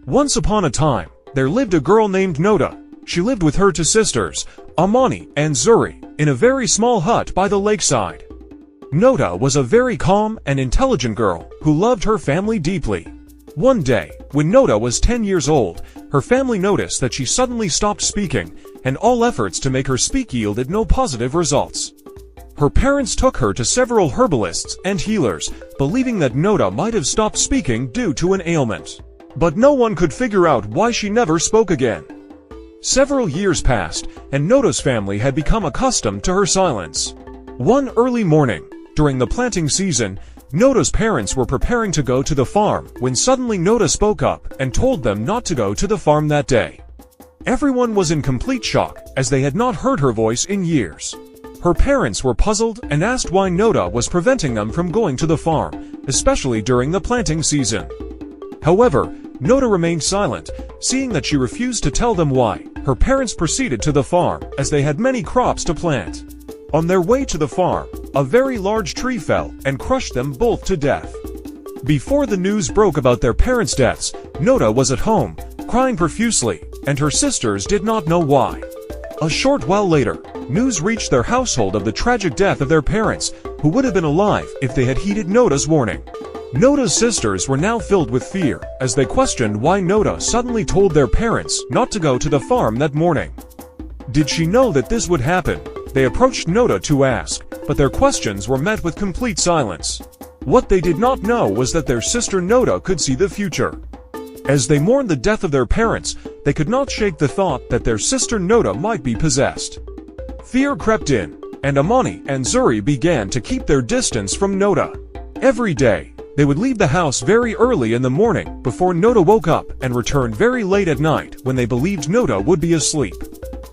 Once upon a time, there lived a girl named Noda. She lived with her two sisters, Amani and Zuri, in a very small hut by the lakeside. Noda was a very calm and intelligent girl who loved her family deeply. One day, when Noda was 10 years old, her family noticed that she suddenly stopped speaking, and all efforts to make her speak yielded no positive results. Her parents took her to several herbalists and healers, believing that Noda might have stopped speaking due to an ailment. But no one could figure out why she never spoke again. Several years passed, and Noda's family had become accustomed to her silence. One early morning, during the planting season, Noda's parents were preparing to go to the farm when suddenly Noda spoke up and told them not to go to the farm that day. Everyone was in complete shock, as they had not heard her voice in years. Her parents were puzzled and asked why Noda was preventing them from going to the farm, especially during the planting season. However, Noda remained silent, seeing that she refused to tell them why. Her parents proceeded to the farm, as they had many crops to plant. On their way to the farm, a very large tree fell and crushed them both to death. Before the news broke about their parents' deaths, Noda was at home, crying profusely, and her sisters did not know why. A short while later, news reached their household of the tragic death of their parents, who would have been alive if they had heeded Noda's warning. Noda's sisters were now filled with fear, as they questioned why Noda suddenly told their parents not to go to the farm that morning. Did she know that this would happen? They approached Noda to ask, but their questions were met with complete silence. What they did not know was that their sister Noda could see the future. As they mourned the death of their parents, they could not shake the thought that their sister Noda might be possessed. Fear crept in, and Amani and Zuri began to keep their distance from Noda. Every day, they would leave the house very early in the morning before Noda woke up and returned very late at night when they believed Noda would be asleep.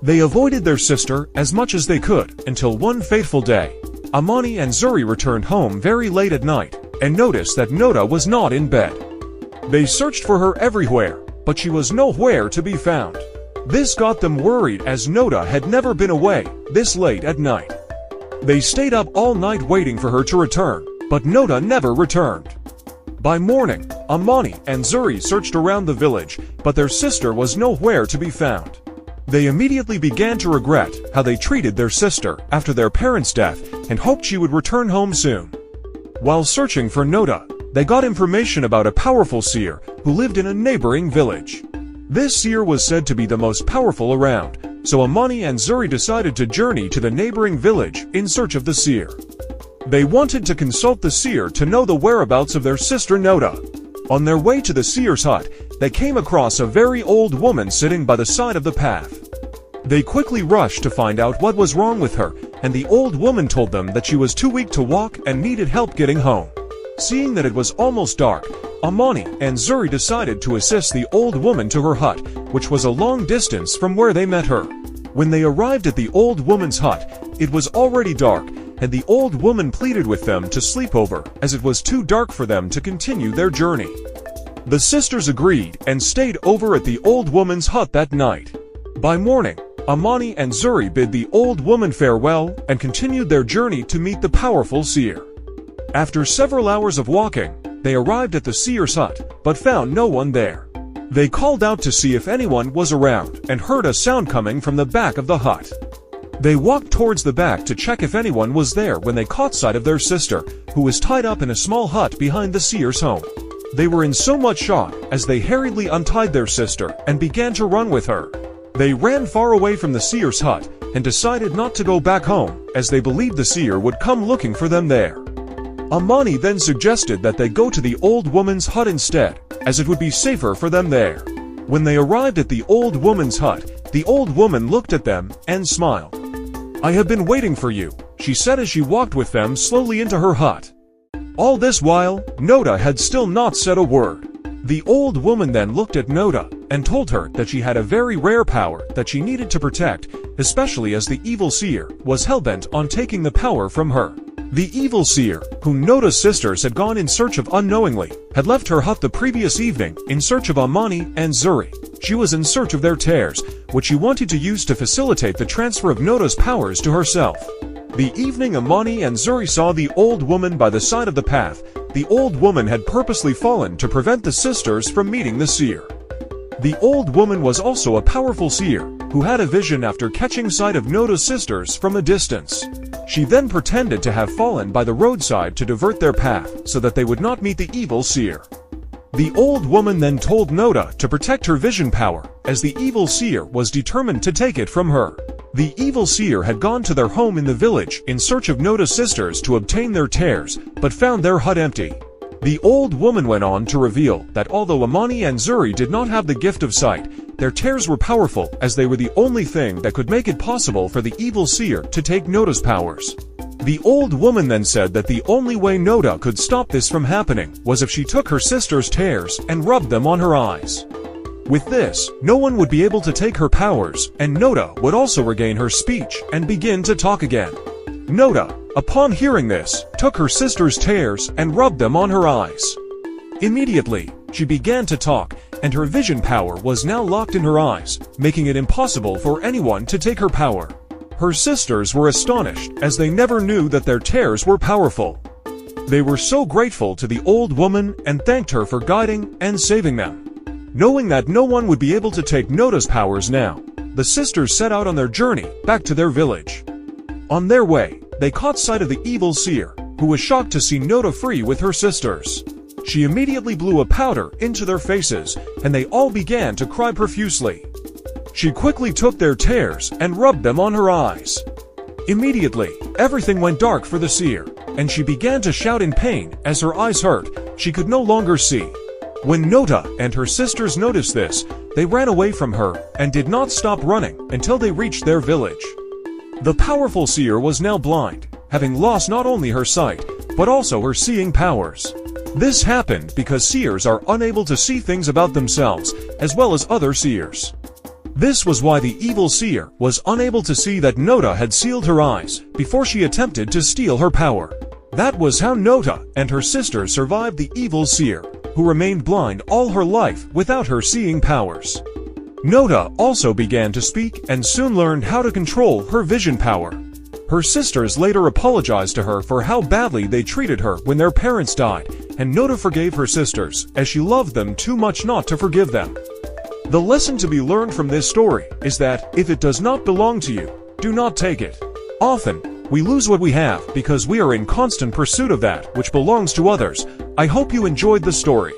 They avoided their sister as much as they could until one fateful day. Amani and Zuri returned home very late at night and noticed that Noda was not in bed. They searched for her everywhere, but she was nowhere to be found. This got them worried, as Noda had never been away this late at night. They stayed up all night waiting for her to return, but Noda never returned. By morning, Amani and Zuri searched around the village, but their sister was nowhere to be found. They immediately began to regret how they treated their sister after their parents' death and hoped she would return home soon. While searching for Noda, they got information about a powerful seer who lived in a neighboring village. This seer was said to be the most powerful around, so Amani and Zuri decided to journey to the neighboring village in search of the seer. They wanted to consult the seer to know the whereabouts of their sister Noda. On their way to the seer's hut, they came across a very old woman sitting by the side of the path. They quickly rushed to find out what was wrong with her, and the old woman told them that she was too weak to walk and needed help getting home. Seeing that it was almost dark, Amani and Zuri decided to assist the old woman to her hut, which was a long distance from where they met her. When they arrived at the old woman's hut, it was already dark, and the old woman pleaded with them to sleep over, as it was too dark for them to continue their journey. The sisters agreed and stayed over at the old woman's hut that night. By morning, Amani and Zuri bid the old woman farewell and continued their journey to meet the powerful seer. After several hours of walking, they arrived at the seer's hut, but found no one there. They called out to see if anyone was around and heard a sound coming from the back of the hut. They walked towards the back to check if anyone was there when they caught sight of their sister, who was tied up in a small hut behind the seer's home. They were in so much shock as they hurriedly untied their sister and began to run with her. They ran far away from the seer's hut and decided not to go back home, as they believed the seer would come looking for them there. Amani then suggested that they go to the old woman's hut instead, as it would be safer for them there. When they arrived at the old woman's hut, the old woman looked at them and smiled. "I have been waiting for you," she said as she walked with them slowly into her hut. All this while, Noda had still not said a word. The old woman then looked at Noda and told her that she had a very rare power that she needed to protect, especially as the evil seer was hellbent on taking the power from her. The evil seer, whom Noda's sisters had gone in search of unknowingly, had left her hut the previous evening in search of Amani and Zuri. She was in search of their tears, which she wanted to use to facilitate the transfer of Noda's powers to herself. The evening Amani and Zuri saw the old woman by the side of the path, the old woman had purposely fallen to prevent the sisters from meeting the seer. The old woman was also a powerful seer, who had a vision after catching sight of Noda's sisters from a distance. She then pretended to have fallen by the roadside to divert their path so that they would not meet the evil seer. The old woman then told Noda to protect her vision power, as the evil seer was determined to take it from her. The evil seer had gone to their home in the village in search of Noda's sisters to obtain their tears, but found their hut empty. The old woman went on to reveal that although Amani and Zuri did not have the gift of sight, their tears were powerful, as they were the only thing that could make it possible for the evil seer to take Noda's powers. The old woman then said that the only way Noda could stop this from happening was if she took her sister's tears and rubbed them on her eyes. With this, no one would be able to take her powers, and Noda would also regain her speech and begin to talk again. Noda, upon hearing this, took her sister's tears and rubbed them on her eyes. Immediately, she began to talk, and her vision power was now locked in her eyes, making it impossible for anyone to take her power. Her sisters were astonished, as they never knew that their tears were powerful. They were so grateful to the old woman and thanked her for guiding and saving them. Knowing that no one would be able to take Noda's powers now, the sisters set out on their journey back to their village. On their way, they caught sight of the evil seer, who was shocked to see Noda free with her sisters. She immediately blew a powder into their faces, and they all began to cry profusely. She quickly took their tears and rubbed them on her eyes. Immediately, everything went dark for the seer, and she began to shout in pain as her eyes hurt. She could no longer see. When Noda and her sisters noticed this, they ran away from her and did not stop running until they reached their village. The powerful seer was now blind, having lost not only her sight, but also her seeing powers. This happened because seers are unable to see things about themselves, as well as other seers. This was why the evil seer was unable to see that Noda had sealed her eyes before she attempted to steal her power. That was how Noda and her sisters survived the evil seer, who remained blind all her life without her seeing powers. Noda also began to speak and soon learned how to control her vision power. Her sisters later apologized to her for how badly they treated her when their parents died, and Noda forgave her sisters, as she loved them too much not to forgive them. The lesson to be learned from this story is that, if it does not belong to you, do not take it. Often, we lose what we have because we are in constant pursuit of that which belongs to others. I hope you enjoyed the story.